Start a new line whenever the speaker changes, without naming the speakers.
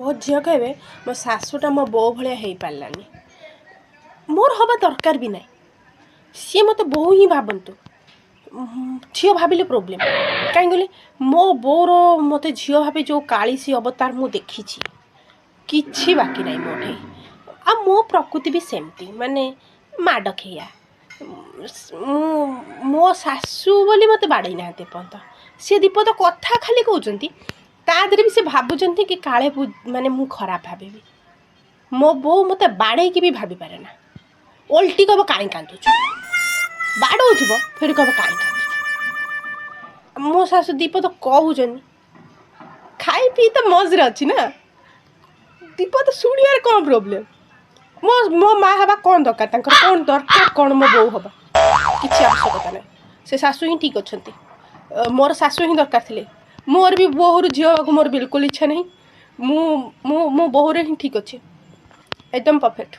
बहुत झील कहे मो शाशुटा मो बो भाया हो पारानी मोर हवा दरकार भी ना सी मत बो ही भावतु झील भाविले प्रोब्लेम कहीं कहले मो बोर मत झील भावे जो कालीसी अवतार मु देखी किछि बाकी ना मोठे आ मो प्रकृति भी सेमती माने माड खेया मो शाशु बोली मत बाड़े ना पर्यंत सी दीपद कथा खाली कहते तादे भी से भावुं कि काले माने मु खराब भावी मो बो मत बाड़े की भी भाभी पारे ना ओल्टी कब कहीं कांदुचु बाड़ो फिर कब कहीं कांदुचु मो शाशु दीपद कहून खाई पी तो मजरे अच्छी ना दीपद शुणियार कौन प्रोब्लेम मो मो माँ हवा कौन दरकार कौन दरकार कौन मो बो हवा किसी आवश्यकता ना से शाशु ही ठीक अच्छा मोर शाशु ही दरकार थे मोर भी बोहर झील मोर बिल्कुल इच्छा नहीं मु बोहरे ही ठीक अच्छे एकदम परफेक्ट।